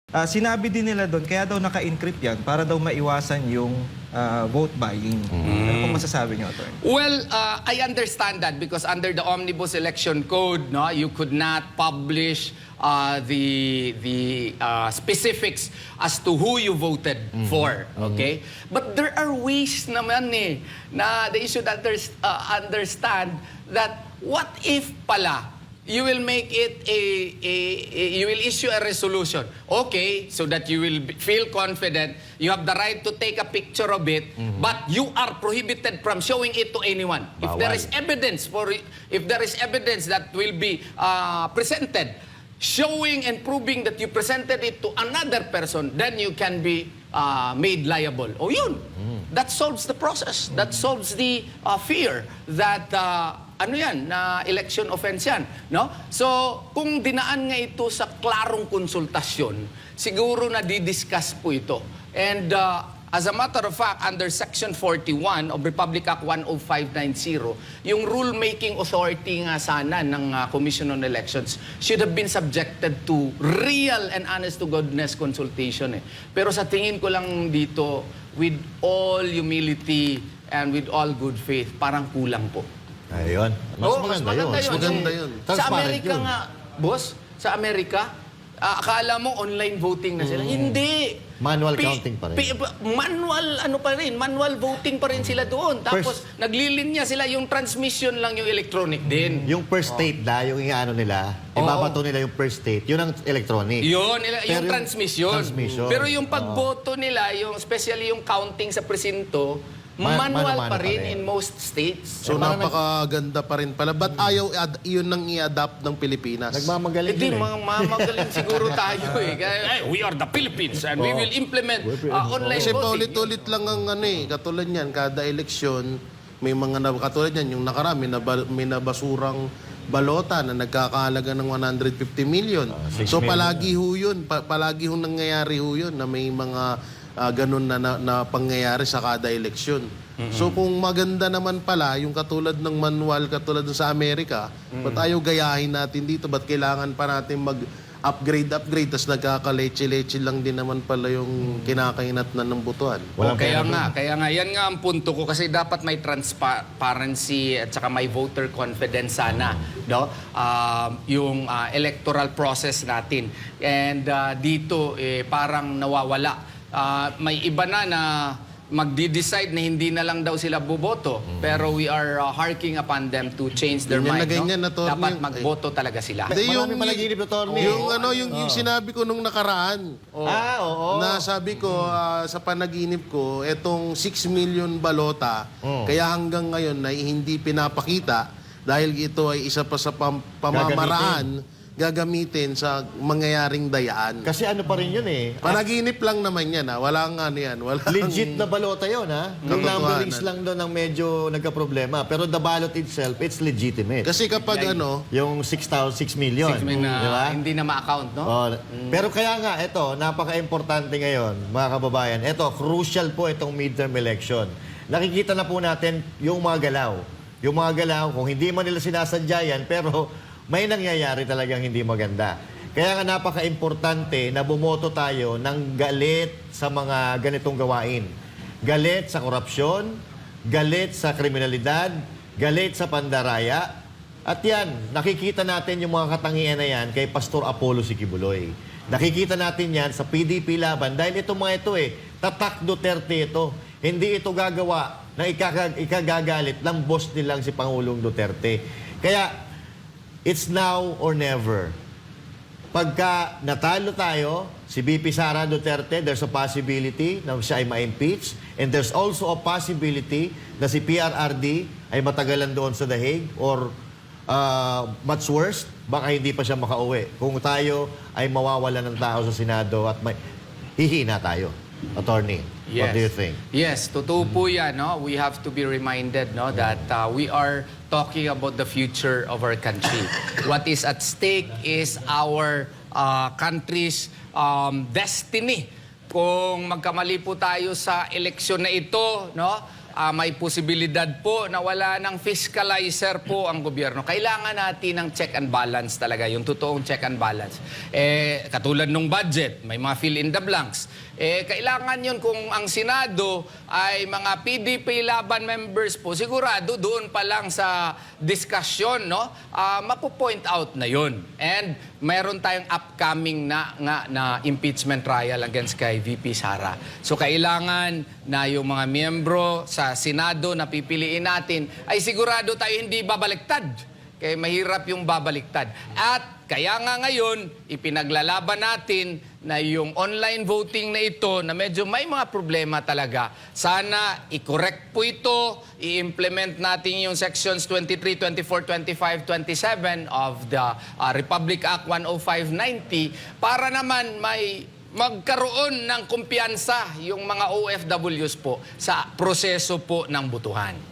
Sinabi din nila doon, kaya daw naka-encrypt yan para daw maiwasan yung vote buying. Ano pong masasabi niyo, Atty.? Well, I understand that because under the Omnibus Election Code, no, you could not publish the specifics as to who you voted for. Okay, but there are ways naman na they should understand that what if pala you will make it you will issue a resolution. Okay, so that you will feel confident. You have the right to take a picture of it, but you are prohibited from showing it to anyone. If there is evidence that will be presented, showing and proving that you presented it to another person, then you can be made liable. O yun, that solves the process. That solves the fear that ano yan, na election offense yan. No? So, kung dinaan nga ito sa klarong konsultasyon, siguro na didiscuss po ito. And as a matter of fact, under Section 41 of Republic Act 10590, yung rule-making authority nga sana ng Commission on Elections should have been subjected to real and honest-to-goodness consultation. Pero sa tingin ko lang dito, with all humility and with all good faith, parang kulang po. Ayun. Mas maganda yun. Mas maganda yun. Sa Amerika nga, boss, sa Amerika, akala mo online voting na sila. Hindi. Manual counting pa rin. Manual voting pa rin sila doon. Tapos naglilinya sila, yung transmission lang yung electronic din. Yung per state yung inaano nila, ibabato nila yung per state, yun ang electronic. Yun, Pero yung transmission. Pero yung pagboto nila, yung especially yung counting sa presinto, manual pa rin in most states. So napakaganda pa rin pala. Ba't ayaw yun nang i-adapt ng Pilipinas? Nagmamagaling Hindi, yun mamagaling siguro tayo eh. We are the Philippines and we will implement online Kasi voting. paulit-ulit lang ang katulad niyan, kada eleksyon, may mga katulad niyan, yung nakarami, may nabasurang balota na nagkakahalaga ng 150 million. So palagi ho yun, palagi ho nangyayari ho yun na may mga ganun na pangyayari sa kada eleksyon. So kung maganda naman pala, yung katulad ng manual, katulad sa Amerika, ba't ayaw gayahin natin dito? Ba't kailangan pa natin mag-upgrade, tapos nagkakaleche-leche lang din naman pala yung kinakainat na ng butuan? Kaya nga, yan nga ang punto ko kasi dapat may transparency at saka may voter confidence sana, no? Yung electoral process natin. And dito parang nawawala. May iba na magdi-decide na hindi na lang daw sila boboto. Pero we are harking upon them to change their mind. No? Dapat magboto talaga sila. Marami malaginip na Torny. Yung sinabi ko nung nakaraan. Oo. Na sabi ko sa panaginip ko, etong 6 million balota, kaya hanggang ngayon na hindi pinapakita dahil ito ay isa pa sa pamamaraan gagamitin sa mangyayaring dayaan. Kasi ano pa rin yun Panaginip lang naman yan Walang yan. Legit na balota yun Yung numberings lang doon ang medyo nagka-problema. Pero the ballot itself, it's legitimate. Kasi kapag Yung 6 million. 6 million na diba? hindi na ma-account, no? Pero kaya nga, ito, napaka-importante ngayon, mga kababayan. Ito, crucial po itong midterm election. Nakikita na po natin yung mga galaw. Yung mga galaw, kung hindi man nila sinasadya yan, pero may nangyayari talagang hindi maganda. Kaya nga napaka-importante na bumoto tayo ng galit sa mga ganitong gawain. Galit sa korupsyon, galit sa kriminalidad, galit sa pandaraya. At yan, nakikita natin yung mga katangian na yan kay Pastor Apollo Sikibuloy. Nakikita natin yan sa PDP laban dahil itong mga ito tatak Duterte ito. Hindi ito gagawa ng ikagagalit ng boss nilang si Pangulong Duterte. Kaya, it's now or never. Pagka natalo tayo, si VP Sara Duterte, there's a possibility na siya ay ma-impeach. And there's also a possibility na si PRRD ay matagalan doon sa The Hague or much worse, baka hindi pa siya makauwi. Kung tayo ay mawawala ng tao sa Senado at hihina tayo. Attorney, what do you think? Yes, totoo po yan. No? We have to be reminded that we are talking about the future of our country. What is at stake is our country's destiny. Kung magkamali po tayo sa eleksyon na ito, no? may posibilidad po na wala ng fiscalizer po ang gobyerno. Kailangan natin ng check and balance talaga, yung totoong check and balance. Katulad nung budget, may mga fill in the blanks. Kailangan yun kung ang Senado ay mga PDP laban members po, sigurado doon pa lang sa discussion, no? Mapo-point out na yun. And mayroon tayong upcoming na impeachment trial against kay VP Sara. So kailangan na yung mga miyembro sa Senado na pipiliin natin ay sigurado tayo hindi babaliktad. Kaya mahirap yung babaliktad. At kaya nga ngayon, ipinaglalaban natin na yung online voting na ito na medyo may mga problema talaga. Sana i-correct po ito, i-implement natin yung sections 23, 24, 25, 27 of the Republic Act 10590 para naman may magkaroon ng kumpiyansa yung mga OFWs po sa proseso po ng butuhan.